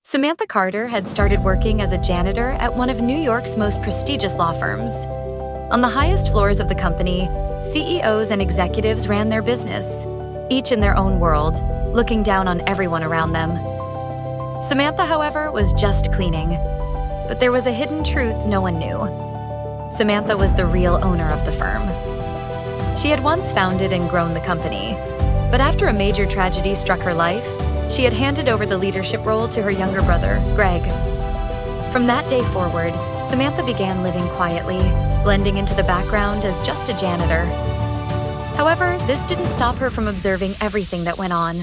Samantha Carter had started working as a janitor at one of New York's most prestigious law firms. On the highest floors of the company, CEOs and executives ran their business, each in their own world, looking down on everyone around them. Samantha, however, was just cleaning. But there was a hidden truth no one knew. Samantha was the real owner of the firm. She had once founded and grown the company, but after a major tragedy struck her life, she had handed over the leadership role to her younger brother, Greg. From that day forward, Samantha began living quietly, blending into the background as just a janitor. However, this didn't stop her from observing everything that went on.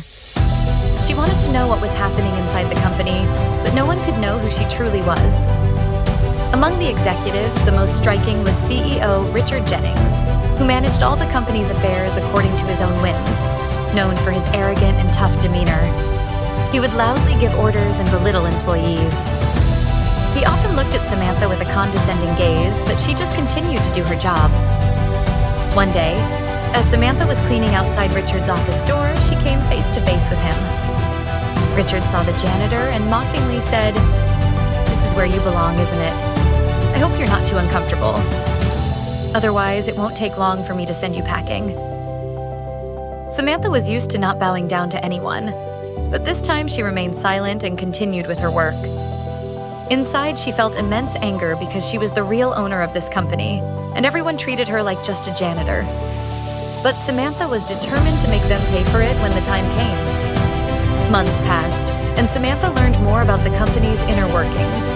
She wanted to know what was happening inside the company, but no one could know who she truly was. Among the executives, the most striking was CEO Richard Jennings, who managed all the company's affairs according to his own whims, known for his arrogant and tough demeanor. He would loudly give orders and belittle employees. He often looked at Samantha with a condescending gaze, but she just continued to do her job. One day, as Samantha was cleaning outside Richard's office door, she came face to face with him. Richard saw the janitor and mockingly said, "This is where you belong, isn't it? I hope you're not too uncomfortable. Otherwise, it won't take long for me to send you packing." Samantha was used to not bowing down to anyone, but this time she remained silent and continued with her work. Inside, she felt immense anger because she was the real owner of this company, and everyone treated her like just a janitor. But Samantha was determined to make them pay for it when the time came. Months passed, and Samantha learned more about the company's inner workings.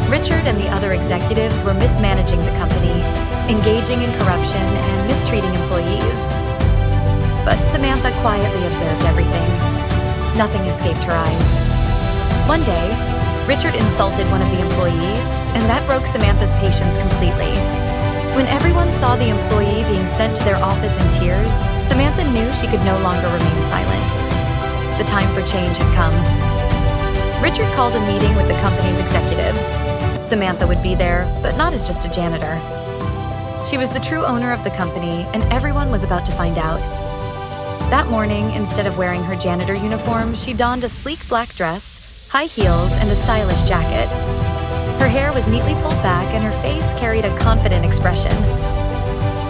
Richard and the other executives were mismanaging the company, engaging in corruption, and mistreating employees. But Samantha quietly observed everything. Nothing escaped her eyes. One day, Richard insulted one of the employees, and that broke Samantha's patience completely. When everyone saw the employee being sent to their office in tears, Samantha knew she could no longer remain silent. The time for change had come. Richard called a meeting with the company's executives. Samantha would be there, but not as just a janitor. She was the true owner of the company, and everyone was about to find out. That morning, instead of wearing her janitor uniform, she donned a sleek black dress, high heels, and a stylish jacket. Her hair was neatly pulled back, and her face carried a confident expression.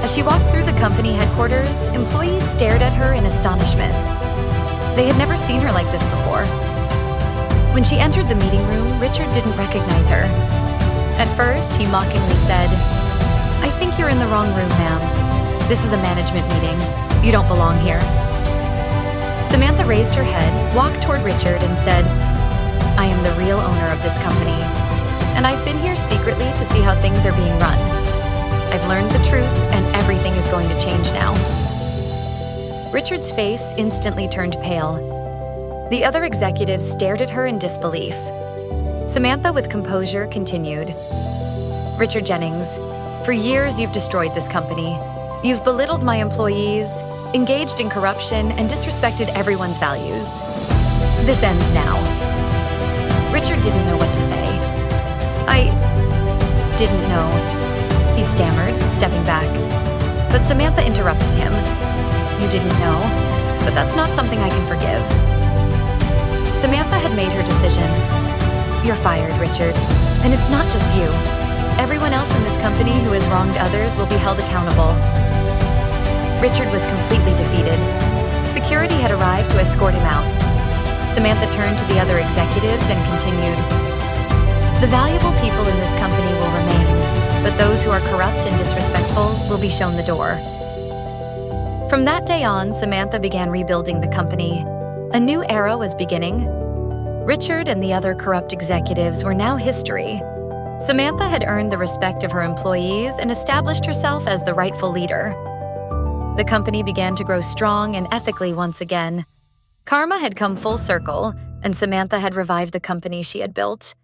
As she walked through the company headquarters, employees stared at her in astonishment. They had never seen her like this before. When she entered the meeting room, Richard didn't recognize her. At first, he mockingly said, "I think you're in the wrong room, ma'am. This is a management meeting. You don't belong here." Samantha raised her head, walked toward Richard, and said, "I am the real owner of this company, and I've been here secretly to see how things are being run. I've learned the truth, and everything is going to change now." Richard's face instantly turned pale. The other executives stared at her in disbelief. Samantha, with composure, continued, "Richard Jennings, for years you've destroyed this company. You've belittled my employees, engaged in corruption, and disrespected everyone's values. This ends now." Richard didn't know what to say. "I didn't know," he stammered, stepping back. But Samantha interrupted him. "You didn't know, but that's not something I can forgive." Samantha had made her decision. "You're fired, Richard, and it's not just you. Everyone else in this company who has wronged others will be held accountable." Richard was completely defeated. Security had arrived to escort him out. Samantha turned to the other executives and continued, "The valuable people in this company will remain, but those who are corrupt and disrespectful will be shown the door." From that day on, Samantha began rebuilding the company. A new era was beginning. Richard and the other corrupt executives were now history. Samantha had earned the respect of her employees and established herself as the rightful leader. The company began to grow strong and ethically once again. Karma had come full circle, and Samantha had revived the company she had built.